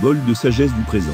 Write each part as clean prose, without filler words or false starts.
Bol de sagesse vous présente.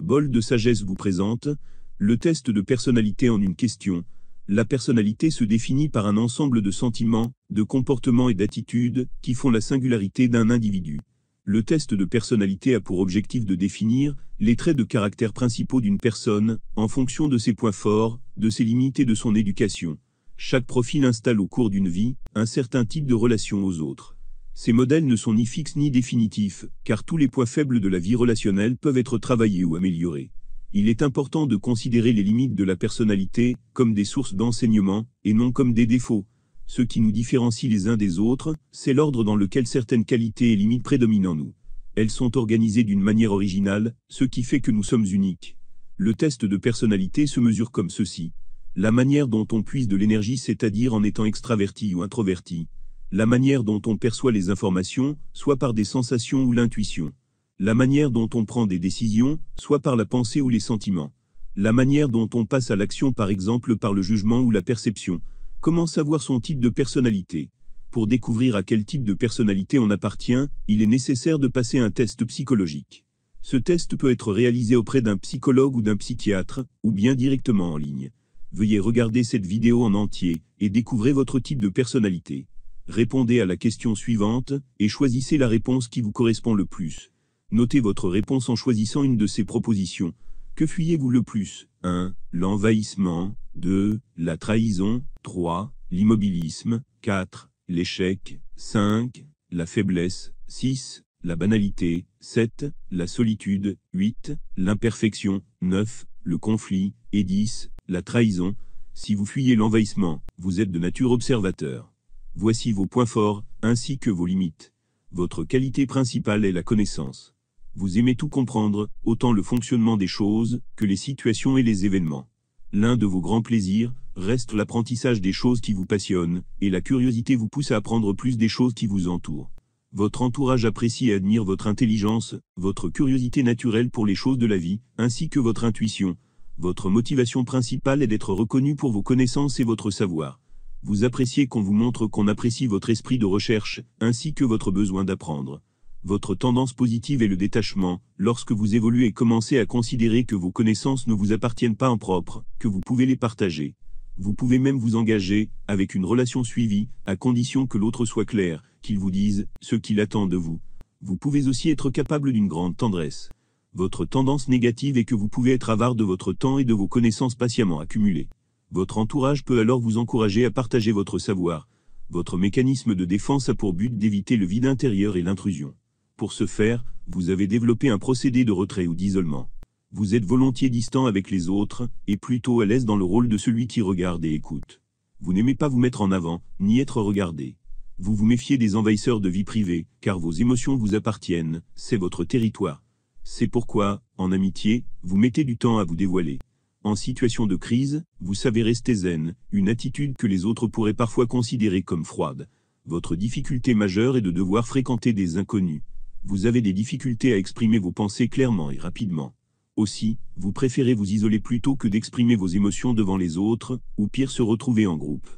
Bol de sagesse vous présente le test de personnalité en une question. La personnalité se définit par un ensemble de sentiments, de comportements et d'attitudes qui font la singularité d'un individu. Le test de personnalité a pour objectif de définir les traits de caractère principaux d'une personne en fonction de ses points forts, de ses limites et de son éducation. Chaque profil installe au cours d'une vie un certain type de relation aux autres. Ces modèles ne sont ni fixes ni définitifs, car tous les points faibles de la vie relationnelle peuvent être travaillés ou améliorés. Il est important de considérer les limites de la personnalité comme des sources d'enseignement et non comme des défauts. Ce qui nous différencie les uns des autres, c'est l'ordre dans lequel certaines qualités et limites prédominent en nous. Elles sont organisées d'une manière originale, ce qui fait que nous sommes uniques. Le test de personnalité se mesure comme ceci. La manière dont on puise de l'énergie, c'est-à-dire en étant extraverti ou introverti. La manière dont on perçoit les informations, soit par des sensations ou l'intuition. La manière dont on prend des décisions, soit par la pensée ou les sentiments. La manière dont on passe à l'action, par exemple par le jugement ou la perception. Comment savoir son type de personnalité? Pour découvrir à quel type de personnalité on appartient, il est nécessaire de passer un test psychologique. Ce test peut être réalisé auprès d'un psychologue ou d'un psychiatre, ou bien directement en ligne. Veuillez regarder cette vidéo en entier et découvrez votre type de personnalité. Répondez à la question suivante et choisissez la réponse qui vous correspond le plus. Notez votre réponse en choisissant une de ces propositions. Que fuyez-vous le plus? 1. L'envahissement. 2. La trahison. 3. L'immobilisme. 4. L'échec. 5. La faiblesse. 6. La banalité. 7. La solitude. 8. L'imperfection. 9. Le conflit. Et 10. La trahison. Si vous fuyez l'envahissement, vous êtes de nature observateur. Voici vos points forts, ainsi que vos limites. Votre qualité principale est la connaissance. Vous aimez tout comprendre, autant le fonctionnement des choses, que les situations et les événements. L'un de vos grands plaisirs reste l'apprentissage des choses qui vous passionnent, et la curiosité vous pousse à apprendre plus des choses qui vous entourent. Votre entourage apprécie et admire votre intelligence, votre curiosité naturelle pour les choses de la vie, ainsi que votre intuition. Votre motivation principale est d'être reconnu pour vos connaissances et votre savoir. Vous appréciez qu'on vous montre qu'on apprécie votre esprit de recherche, ainsi que votre besoin d'apprendre. Votre tendance positive est le détachement, lorsque vous évoluez et commencez à considérer que vos connaissances ne vous appartiennent pas en propre, que vous pouvez les partager. Vous pouvez même vous engager, avec une relation suivie, à condition que l'autre soit clair, qu'il vous dise ce qu'il attend de vous. Vous pouvez aussi être capable d'une grande tendresse. Votre tendance négative est que vous pouvez être avare de votre temps et de vos connaissances patiemment accumulées. Votre entourage peut alors vous encourager à partager votre savoir. Votre mécanisme de défense a pour but d'éviter le vide intérieur et l'intrusion. Pour ce faire, vous avez développé un procédé de retrait ou d'isolement. Vous êtes volontiers distant avec les autres, et plutôt à l'aise dans le rôle de celui qui regarde et écoute. Vous n'aimez pas vous mettre en avant, ni être regardé. Vous vous méfiez des envahisseurs de vie privée, car vos émotions vous appartiennent, c'est votre territoire. C'est pourquoi, en amitié, vous mettez du temps à vous dévoiler. En situation de crise, vous savez rester zen, une attitude que les autres pourraient parfois considérer comme froide. Votre difficulté majeure est de devoir fréquenter des inconnus. Vous avez des difficultés à exprimer vos pensées clairement et rapidement. Aussi, vous préférez vous isoler plutôt que d'exprimer vos émotions devant les autres, ou pire se retrouver en groupe.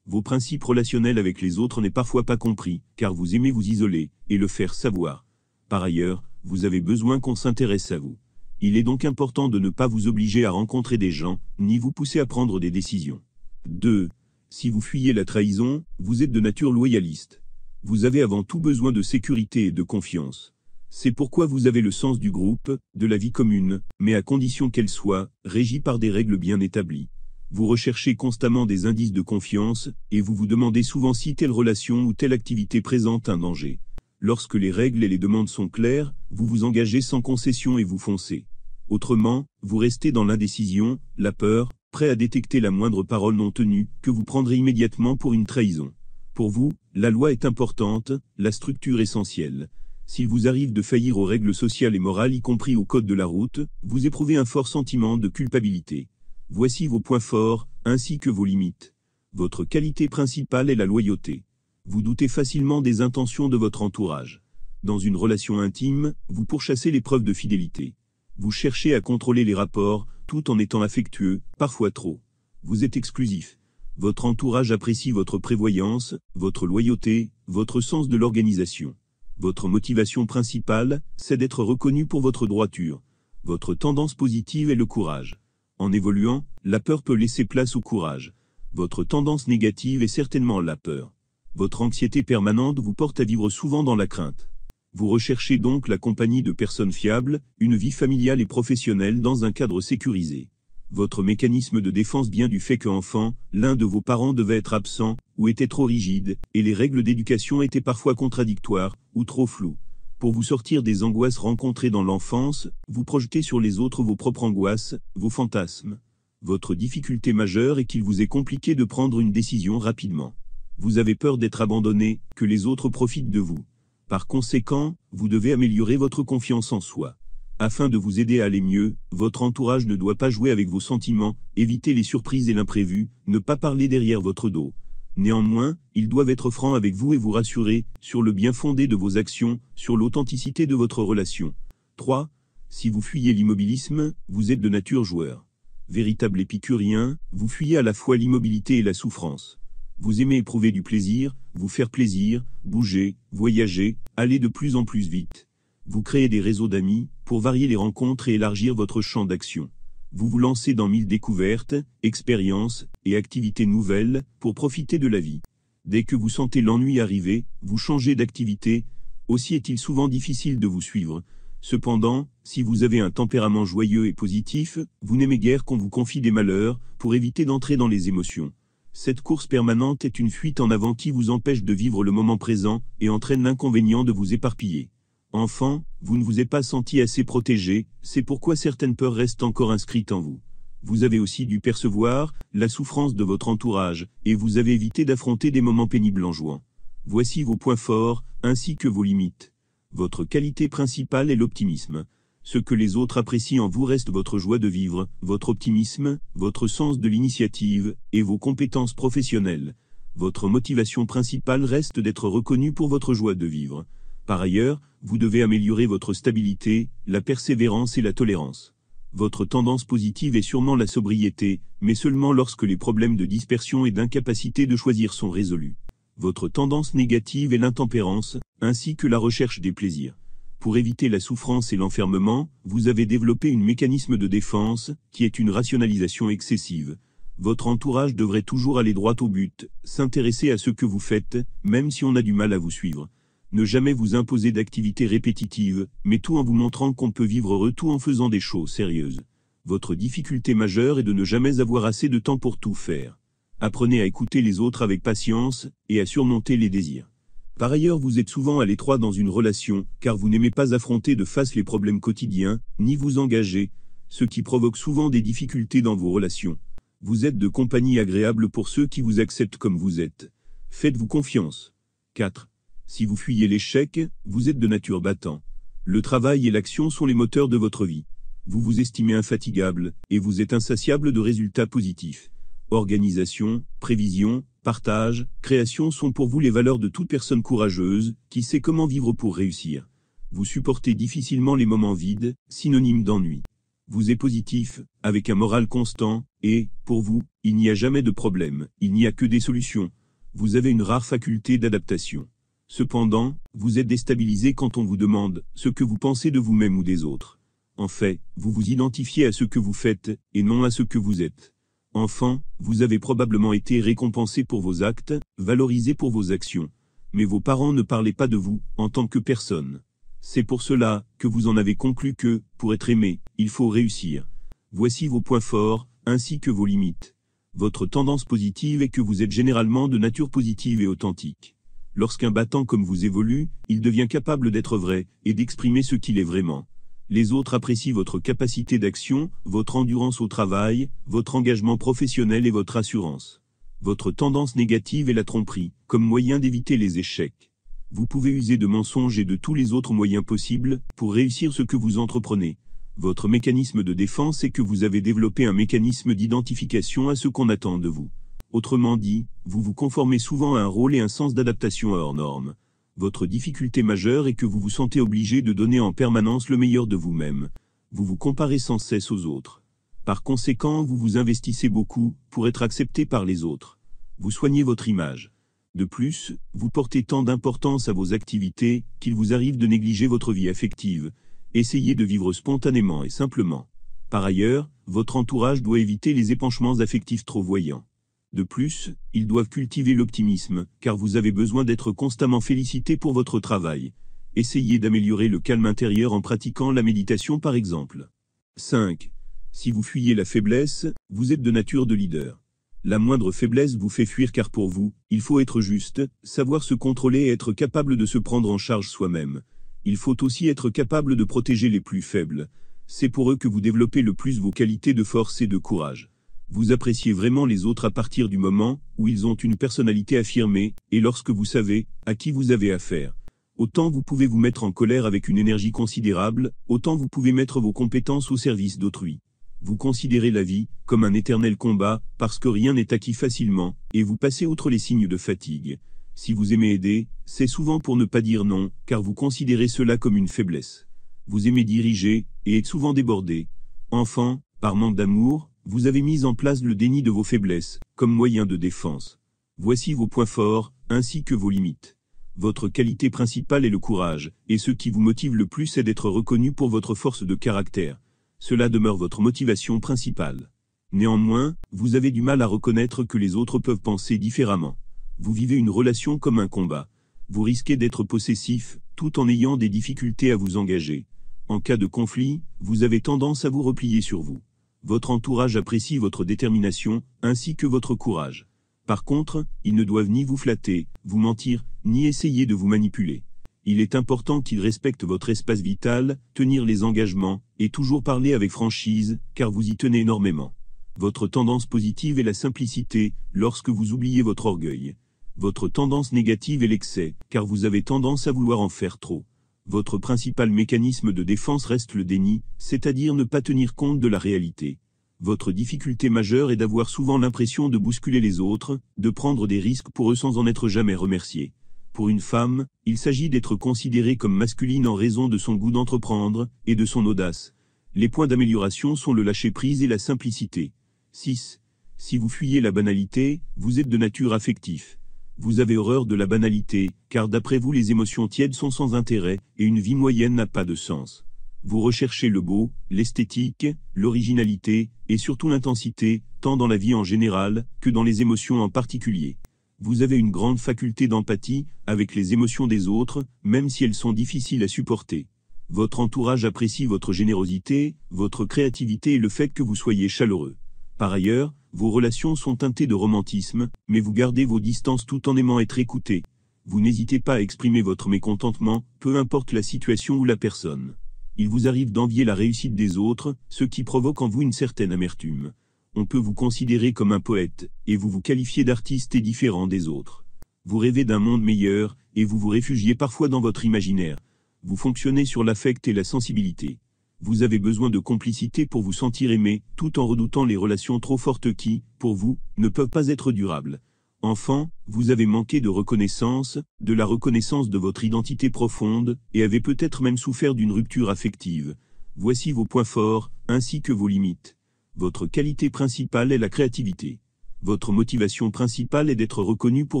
Vos principes relationnels avec les autres n'est parfois pas compris, car vous aimez vous isoler, et le faire savoir. Par ailleurs, vous avez besoin qu'on s'intéresse à vous. Il est donc important de ne pas vous obliger à rencontrer des gens, ni vous pousser à prendre des décisions. 2. Si vous fuyez la trahison, vous êtes de nature loyaliste. Vous avez avant tout besoin de sécurité et de confiance. C'est pourquoi vous avez le sens du groupe, de la vie commune, mais à condition qu'elle soit régie par des règles bien établies. Vous recherchez constamment des indices de confiance, et vous vous demandez souvent si telle relation ou telle activité présente un danger. Lorsque les règles et les demandes sont claires, vous vous engagez sans concession et vous foncez. Autrement, vous restez dans l'indécision, la peur, prêt à détecter la moindre parole non tenue, que vous prendrez immédiatement pour une trahison. Pour vous, la loi est importante, la structure essentielle. S'il vous arrive de faillir aux règles sociales et morales, y compris au code de la route, vous éprouvez un fort sentiment de culpabilité. Voici vos points forts, ainsi que vos limites. Votre qualité principale est la loyauté. Vous doutez facilement des intentions de votre entourage. Dans une relation intime, vous pourchassez les preuves de fidélité. Vous cherchez à contrôler les rapports, tout en étant affectueux, parfois trop. Vous êtes exclusif. Votre entourage apprécie votre prévoyance, votre loyauté, votre sens de l'organisation. Votre motivation principale, c'est d'être reconnu pour votre droiture. Votre tendance positive est le courage. En évoluant, la peur peut laisser place au courage. Votre tendance négative est certainement la peur. Votre anxiété permanente vous porte à vivre souvent dans la crainte. Vous recherchez donc la compagnie de personnes fiables, une vie familiale et professionnelle dans un cadre sécurisé. Votre mécanisme de défense vient du fait qu'enfant, l'un de vos parents devait être absent, ou était trop rigide, et les règles d'éducation étaient parfois contradictoires, ou trop floues. Pour vous sortir des angoisses rencontrées dans l'enfance, vous projetez sur les autres vos propres angoisses, vos fantasmes. Votre difficulté majeure est qu'il vous est compliqué de prendre une décision rapidement. Vous avez peur d'être abandonné, que les autres profitent de vous. Par conséquent, vous devez améliorer votre confiance en soi. Afin de vous aider à aller mieux, votre entourage ne doit pas jouer avec vos sentiments, éviter les surprises et l'imprévu, ne pas parler derrière votre dos. Néanmoins, ils doivent être francs avec vous et vous rassurer sur le bien fondé de vos actions, sur l'authenticité de votre relation. 3. Si vous fuyez l'immobilisme, vous êtes de nature joueur. Véritable épicurien, vous fuyez à la fois l'immobilité et la souffrance. Vous aimez éprouver du plaisir, vous faire plaisir, bouger, voyager, aller de plus en plus vite. Vous créez des réseaux d'amis, pour varier les rencontres et élargir votre champ d'action. Vous vous lancez dans 1000 découvertes, expériences et activités nouvelles, pour profiter de la vie. Dès que vous sentez l'ennui arriver, vous changez d'activité, aussi est-il souvent difficile de vous suivre. Cependant, si vous avez un tempérament joyeux et positif, vous n'aimez guère qu'on vous confie des malheurs, pour éviter d'entrer dans les émotions. Cette course permanente est une fuite en avant qui vous empêche de vivre le moment présent et entraîne l'inconvénient de vous éparpiller. Enfant, vous ne vous êtes pas senti assez protégé, c'est pourquoi certaines peurs restent encore inscrites en vous. Vous avez aussi dû percevoir la souffrance de votre entourage, et vous avez évité d'affronter des moments pénibles en jouant. Voici vos points forts, ainsi que vos limites. Votre qualité principale est l'optimisme. Ce que les autres apprécient en vous reste votre joie de vivre, votre optimisme, votre sens de l'initiative, et vos compétences professionnelles. Votre motivation principale reste d'être reconnu pour votre joie de vivre. Par ailleurs, vous devez améliorer votre stabilité, la persévérance et la tolérance. Votre tendance positive est sûrement la sobriété, mais seulement lorsque les problèmes de dispersion et d'incapacité de choisir sont résolus. Votre tendance négative est l'intempérance, ainsi que la recherche des plaisirs. Pour éviter la souffrance et l'enfermement, vous avez développé un mécanisme de défense, qui est une rationalisation excessive. Votre entourage devrait toujours aller droit au but, s'intéresser à ce que vous faites, même si on a du mal à vous suivre. Ne jamais vous imposer d'activités répétitives, mais tout en vous montrant qu'on peut vivre heureux tout en faisant des choses sérieuses. Votre difficulté majeure est de ne jamais avoir assez de temps pour tout faire. Apprenez à écouter les autres avec patience, et à surmonter les désirs. Par ailleurs, vous êtes souvent à l'étroit dans une relation, car vous n'aimez pas affronter de face les problèmes quotidiens, ni vous engager, ce qui provoque souvent des difficultés dans vos relations. Vous êtes de compagnie agréable pour ceux qui vous acceptent comme vous êtes. Faites-vous confiance. 4. Si vous fuyez l'échec, vous êtes de nature battant. Le travail et l'action sont les moteurs de votre vie. Vous vous estimez infatigable, et vous êtes insatiable de résultats positifs. Organisation, prévision, partage, création sont pour vous les valeurs de toute personne courageuse, qui sait comment vivre pour réussir. Vous supportez difficilement les moments vides, synonyme d'ennui. Vous êtes positif, avec un moral constant, et, pour vous, il n'y a jamais de problème, il n'y a que des solutions. Vous avez une rare faculté d'adaptation. Cependant, vous êtes déstabilisé quand on vous demande ce que vous pensez de vous-même ou des autres. En fait, vous vous identifiez à ce que vous faites, et non à ce que vous êtes. Enfant, vous avez probablement été récompensé pour vos actes, valorisé pour vos actions. Mais vos parents ne parlaient pas de vous, en tant que personne. C'est pour cela que vous en avez conclu que, pour être aimé, il faut réussir. Voici vos points forts, ainsi que vos limites. Votre tendance positive est que vous êtes généralement de nature positive et authentique. Lorsqu'un battant comme vous évolue, il devient capable d'être vrai, et d'exprimer ce qu'il est vraiment. Les autres apprécient votre capacité d'action, votre endurance au travail, votre engagement professionnel et votre assurance. Votre tendance négative est la tromperie, comme moyen d'éviter les échecs. Vous pouvez user de mensonges et de tous les autres moyens possibles pour réussir ce que vous entreprenez. Votre mécanisme de défense est que vous avez développé un mécanisme d'identification à ce qu'on attend de vous. Autrement dit, vous vous conformez souvent à un rôle et un sens d'adaptation hors norme. Votre difficulté majeure est que vous vous sentez obligé de donner en permanence le meilleur de vous-même. Vous vous comparez sans cesse aux autres. Par conséquent, vous vous investissez beaucoup pour être accepté par les autres. Vous soignez votre image. De plus, vous portez tant d'importance à vos activités qu'il vous arrive de négliger votre vie affective. Essayez de vivre spontanément et simplement. Par ailleurs, votre entourage doit éviter les épanchements affectifs trop voyants. De plus, ils doivent cultiver l'optimisme, car vous avez besoin d'être constamment félicité pour votre travail. Essayez d'améliorer le calme intérieur en pratiquant la méditation par exemple. 5. Si vous fuyez la faiblesse, vous êtes de nature de leader. La moindre faiblesse vous fait fuir car pour vous, il faut être juste, savoir se contrôler et être capable de se prendre en charge soi-même. Il faut aussi être capable de protéger les plus faibles. C'est pour eux que vous développez le plus vos qualités de force et de courage. Vous appréciez vraiment les autres à partir du moment où ils ont une personnalité affirmée et lorsque vous savez à qui vous avez affaire. Autant vous pouvez vous mettre en colère avec une énergie considérable, autant vous pouvez mettre vos compétences au service d'autrui. Vous considérez la vie comme un éternel combat parce que rien n'est acquis facilement et vous passez outre les signes de fatigue. Si vous aimez aider, c'est souvent pour ne pas dire non, car vous considérez cela comme une faiblesse. Vous aimez diriger et êtes souvent débordé. Enfant, par manque d'amour, vous avez mis en place le déni de vos faiblesses comme moyen de défense. Voici vos points forts ainsi que vos limites. Votre qualité principale est le courage, et ce qui vous motive le plus est d'être reconnu pour votre force de caractère. Cela demeure votre motivation principale. Néanmoins, vous avez du mal à reconnaître que les autres peuvent penser différemment. Vous vivez une relation comme un combat. Vous risquez d'être possessif, tout en ayant des difficultés à vous engager. En cas de conflit, vous avez tendance à vous replier sur vous. Votre entourage apprécie votre détermination, ainsi que votre courage. Par contre, ils ne doivent ni vous flatter, vous mentir, ni essayer de vous manipuler. Il est important qu'ils respectent votre espace vital, tenir les engagements, et toujours parler avec franchise, car vous y tenez énormément. Votre tendance positive est la simplicité, lorsque vous oubliez votre orgueil. Votre tendance négative est l'excès, car vous avez tendance à vouloir en faire trop. Votre principal mécanisme de défense reste le déni, c'est-à-dire ne pas tenir compte de la réalité. Votre difficulté majeure est d'avoir souvent l'impression de bousculer les autres, de prendre des risques pour eux sans en être jamais remercié. Pour une femme, il s'agit d'être considérée comme masculine en raison de son goût d'entreprendre et de son audace. Les points d'amélioration sont le lâcher-prise et la simplicité. 6. Si vous fuyez la banalité, vous êtes de nature affectif. Vous avez horreur de la banalité, car d'après vous les émotions tièdes sont sans intérêt, et une vie moyenne n'a pas de sens. Vous recherchez le beau, l'esthétique, l'originalité, et surtout l'intensité, tant dans la vie en général, que dans les émotions en particulier. Vous avez une grande faculté d'empathie, avec les émotions des autres, même si elles sont difficiles à supporter. Votre entourage apprécie votre générosité, votre créativité et le fait que vous soyez chaleureux. Par ailleurs, vos relations sont teintées de romantisme, mais vous gardez vos distances tout en aimant être écouté. Vous n'hésitez pas à exprimer votre mécontentement, peu importe la situation ou la personne. Il vous arrive d'envier la réussite des autres, ce qui provoque en vous une certaine amertume. On peut vous considérer comme un poète, et vous vous qualifiez d'artiste et différent des autres. Vous rêvez d'un monde meilleur, et vous vous réfugiez parfois dans votre imaginaire. Vous fonctionnez sur l'affect et la sensibilité. Vous avez besoin de complicité pour vous sentir aimé, tout en redoutant les relations trop fortes qui, pour vous, ne peuvent pas être durables. Enfant, vous avez manqué de la reconnaissance de votre identité profonde, et avez peut-être même souffert d'une rupture affective. Voici vos points forts, ainsi que vos limites. Votre qualité principale est la créativité. Votre motivation principale est d'être reconnu pour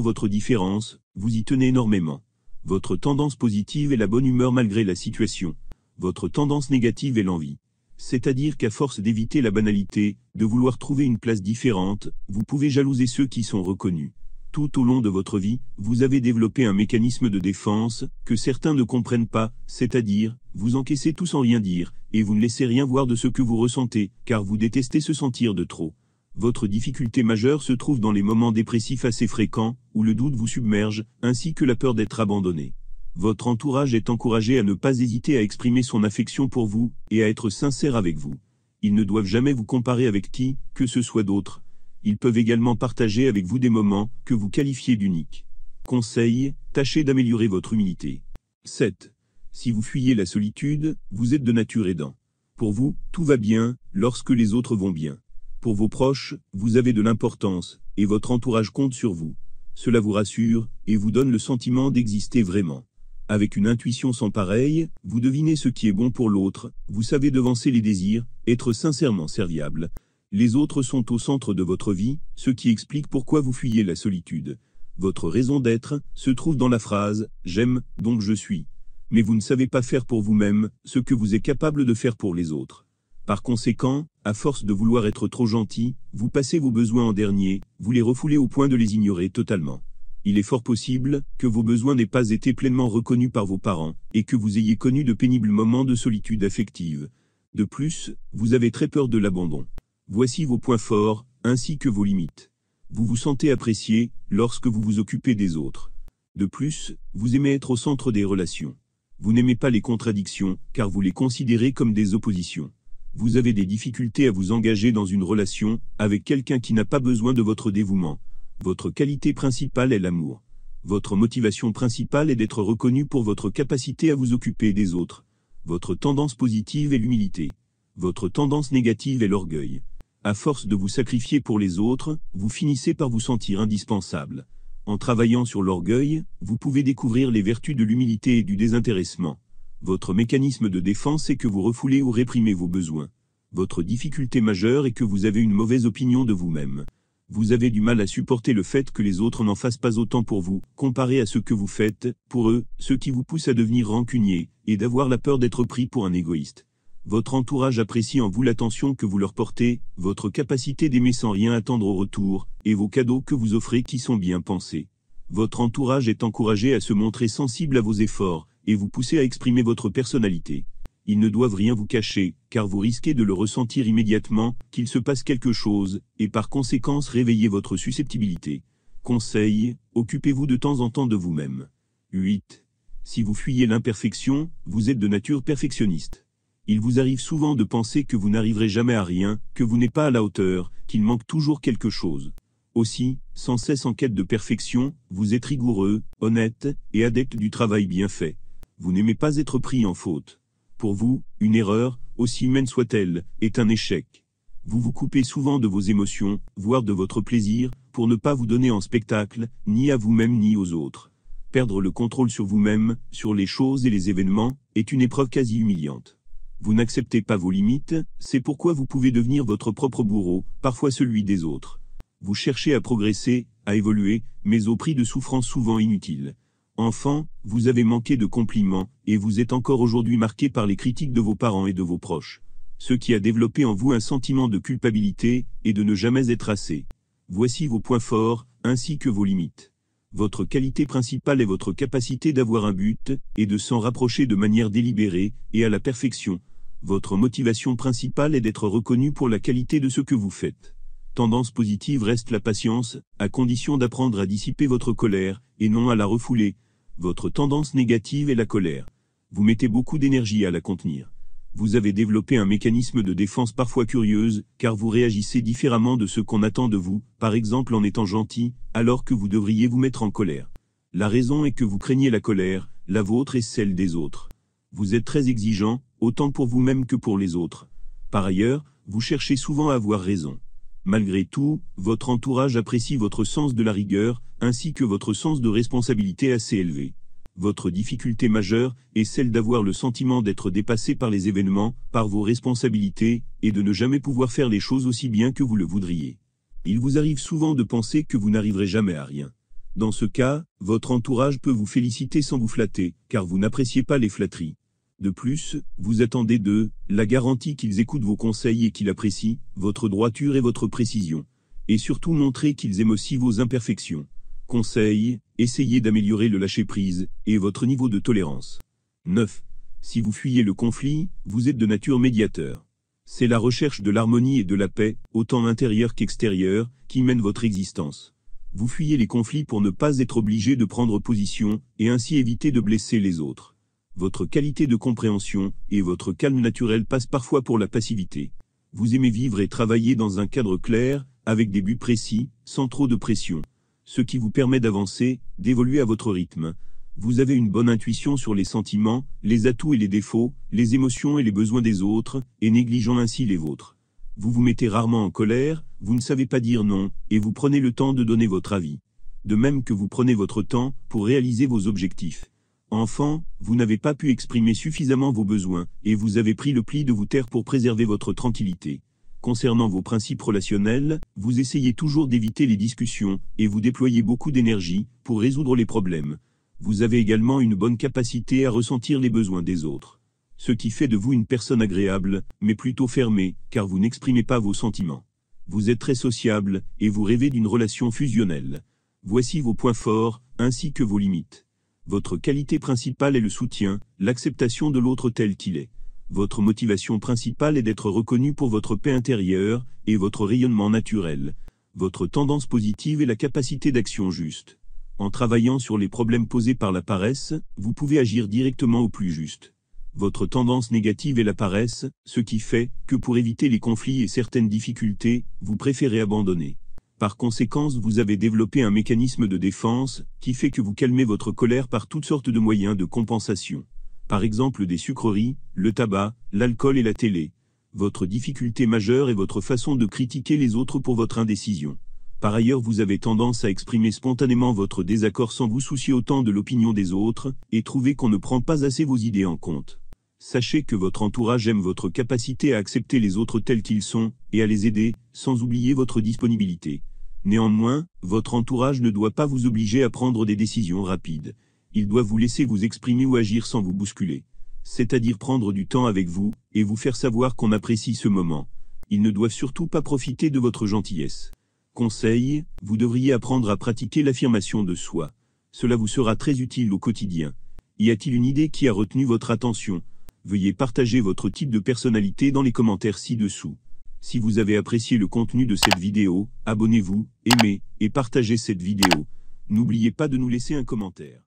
votre différence, vous y tenez énormément. Votre tendance positive est la bonne humeur malgré la situation. Votre tendance négative est l'envie. C'est-à-dire qu'à force d'éviter la banalité, de vouloir trouver une place différente, vous pouvez jalouser ceux qui sont reconnus. Tout au long de votre vie, vous avez développé un mécanisme de défense que certains ne comprennent pas, c'est-à-dire, vous encaissez tout sans rien dire, et vous ne laissez rien voir de ce que vous ressentez, car vous détestez se sentir de trop. Votre difficulté majeure se trouve dans les moments dépressifs assez fréquents, où le doute vous submerge, ainsi que la peur d'être abandonné. Votre entourage est encouragé à ne pas hésiter à exprimer son affection pour vous, et à être sincère avec vous. Ils ne doivent jamais vous comparer avec qui, que ce soit d'autres. Ils peuvent également partager avec vous des moments que vous qualifiez d'uniques. Conseil, tâchez d'améliorer votre humilité. 7. Si vous fuyez la solitude, vous êtes de nature aidant. Pour vous, tout va bien, lorsque les autres vont bien. Pour vos proches, vous avez de l'importance, et votre entourage compte sur vous. Cela vous rassure, et vous donne le sentiment d'exister vraiment. Avec une intuition sans pareille, vous devinez ce qui est bon pour l'autre, vous savez devancer les désirs, être sincèrement serviable. Les autres sont au centre de votre vie, ce qui explique pourquoi vous fuyez la solitude. Votre raison d'être se trouve dans la phrase « J'aime, donc je suis ». Mais vous ne savez pas faire pour vous-même ce que vous êtes capable de faire pour les autres. Par conséquent, à force de vouloir être trop gentil, vous passez vos besoins en dernier, vous les refoulez au point de les ignorer totalement. Il est fort possible que vos besoins n'aient pas été pleinement reconnus par vos parents, et que vous ayez connu de pénibles moments de solitude affective. De plus, vous avez très peur de l'abandon. Voici vos points forts, ainsi que vos limites. Vous vous sentez apprécié lorsque vous vous occupez des autres. De plus, vous aimez être au centre des relations. Vous n'aimez pas les contradictions, car vous les considérez comme des oppositions. Vous avez des difficultés à vous engager dans une relation avec quelqu'un qui n'a pas besoin de votre dévouement. Votre qualité principale est l'amour. Votre motivation principale est d'être reconnu pour votre capacité à vous occuper des autres. Votre tendance positive est l'humilité. Votre tendance négative est l'orgueil. À force de vous sacrifier pour les autres, vous finissez par vous sentir indispensable. En travaillant sur l'orgueil, vous pouvez découvrir les vertus de l'humilité et du désintéressement. Votre mécanisme de défense est que vous refoulez ou réprimez vos besoins. Votre difficulté majeure est que vous avez une mauvaise opinion de vous-même. Vous avez du mal à supporter le fait que les autres n'en fassent pas autant pour vous, comparé à ce que vous faites, pour eux, ce qui vous pousse à devenir rancunier, et d'avoir la peur d'être pris pour un égoïste. Votre entourage apprécie en vous l'attention que vous leur portez, votre capacité d'aimer sans rien attendre au retour, et vos cadeaux que vous offrez qui sont bien pensés. Votre entourage est encouragé à se montrer sensible à vos efforts, et vous pousser à exprimer votre personnalité. Ils ne doivent rien vous cacher, car vous risquez de le ressentir immédiatement, qu'il se passe quelque chose, et par conséquent réveiller votre susceptibilité. Conseil, occupez-vous de temps en temps de vous-même. 8. Si vous fuyez l'imperfection, vous êtes de nature perfectionniste. Il vous arrive souvent de penser que vous n'arriverez jamais à rien, que vous n'êtes pas à la hauteur, qu'il manque toujours quelque chose. Aussi, sans cesse en quête de perfection, vous êtes rigoureux, honnête, et adepte du travail bien fait. Vous n'aimez pas être pris en faute. Pour vous, une erreur, aussi humaine soit-elle, est un échec. Vous vous coupez souvent de vos émotions, voire de votre plaisir, pour ne pas vous donner en spectacle, ni à vous-même ni aux autres. Perdre le contrôle sur vous-même, sur les choses et les événements, est une épreuve quasi humiliante. Vous n'acceptez pas vos limites, c'est pourquoi vous pouvez devenir votre propre bourreau, parfois celui des autres. Vous cherchez à progresser, à évoluer, mais au prix de souffrances souvent inutiles. Enfant, vous avez manqué de compliments, et vous êtes encore aujourd'hui marqué par les critiques de vos parents et de vos proches. Ce qui a développé en vous un sentiment de culpabilité, et de ne jamais être assez. Voici vos points forts, ainsi que vos limites. Votre qualité principale est votre capacité d'avoir un but, et de s'en rapprocher de manière délibérée, et à la perfection. Votre motivation principale est d'être reconnu pour la qualité de ce que vous faites. Tendance positive reste la patience, à condition d'apprendre à dissiper votre colère, et non à la refouler. Votre tendance négative est la colère. Vous mettez beaucoup d'énergie à la contenir. Vous avez développé un mécanisme de défense parfois curieuse, car vous réagissez différemment de ce qu'on attend de vous, par exemple en étant gentil, alors que vous devriez vous mettre en colère. La raison est que vous craignez la colère, la vôtre et celle des autres. Vous êtes très exigeant, autant pour vous-même que pour les autres. Par ailleurs, vous cherchez souvent à avoir raison. Malgré tout, votre entourage apprécie votre sens de la rigueur, ainsi que votre sens de responsabilité assez élevé. Votre difficulté majeure est celle d'avoir le sentiment d'être dépassé par les événements, par vos responsabilités, et de ne jamais pouvoir faire les choses aussi bien que vous le voudriez. Il vous arrive souvent de penser que vous n'arriverez jamais à rien. Dans ce cas, votre entourage peut vous féliciter sans vous flatter, car vous n'appréciez pas les flatteries. De plus, vous attendez d'eux la garantie qu'ils écoutent vos conseils et qu'ils apprécient votre droiture et votre précision. Et surtout montrer qu'ils aiment aussi vos imperfections. Conseil, essayez d'améliorer le lâcher-prise et votre niveau de tolérance. 9. Si vous fuyez le conflit, vous êtes de nature médiateur. C'est la recherche de l'harmonie et de la paix, autant intérieure qu'extérieure, qui mène votre existence. Vous fuyez les conflits pour ne pas être obligé de prendre position, et ainsi éviter de blesser les autres. Votre qualité de compréhension et votre calme naturel passent parfois pour la passivité. Vous aimez vivre et travailler dans un cadre clair, avec des buts précis, sans trop de pression. Ce qui vous permet d'avancer, d'évoluer à votre rythme. Vous avez une bonne intuition sur les sentiments, les atouts et les défauts, les émotions et les besoins des autres, et négligeant ainsi les vôtres. Vous vous mettez rarement en colère, vous ne savez pas dire non, et vous prenez le temps de donner votre avis. De même que vous prenez votre temps pour réaliser vos objectifs. Enfant, vous n'avez pas pu exprimer suffisamment vos besoins, et vous avez pris le pli de vous taire pour préserver votre tranquillité. Concernant vos principes relationnels, vous essayez toujours d'éviter les discussions, et vous déployez beaucoup d'énergie pour résoudre les problèmes. Vous avez également une bonne capacité à ressentir les besoins des autres. Ce qui fait de vous une personne agréable, mais plutôt fermée, car vous n'exprimez pas vos sentiments. Vous êtes très sociable, et vous rêvez d'une relation fusionnelle. Voici vos points forts, ainsi que vos limites. Votre qualité principale est le soutien, l'acceptation de l'autre tel qu'il est. Votre motivation principale est d'être reconnu pour votre paix intérieure et votre rayonnement naturel. Votre tendance positive est la capacité d'action juste. En travaillant sur les problèmes posés par la paresse, vous pouvez agir directement au plus juste. Votre tendance négative est la paresse, ce qui fait que pour éviter les conflits et certaines difficultés, vous préférez abandonner. Par conséquent, vous avez développé un mécanisme de défense qui fait que vous calmez votre colère par toutes sortes de moyens de compensation. Par exemple des sucreries, le tabac, l'alcool et la télé. Votre difficulté majeure est votre façon de critiquer les autres pour votre indécision. Par ailleurs, vous avez tendance à exprimer spontanément votre désaccord sans vous soucier autant de l'opinion des autres, et trouvez qu'on ne prend pas assez vos idées en compte. Sachez que votre entourage aime votre capacité à accepter les autres tels qu'ils sont, et à les aider, sans oublier votre disponibilité. Néanmoins, votre entourage ne doit pas vous obliger à prendre des décisions rapides. Il doit vous laisser vous exprimer ou agir sans vous bousculer. C'est-à-dire prendre du temps avec vous, et vous faire savoir qu'on apprécie ce moment. Ils ne doivent surtout pas profiter de votre gentillesse. Conseil, vous devriez apprendre à pratiquer l'affirmation de soi. Cela vous sera très utile au quotidien. Y a-t-il une idée qui a retenu votre attention? Veuillez partager votre type de personnalité dans les commentaires ci-dessous. Si vous avez apprécié le contenu de cette vidéo, abonnez-vous, aimez, et partagez cette vidéo. N'oubliez pas de nous laisser un commentaire.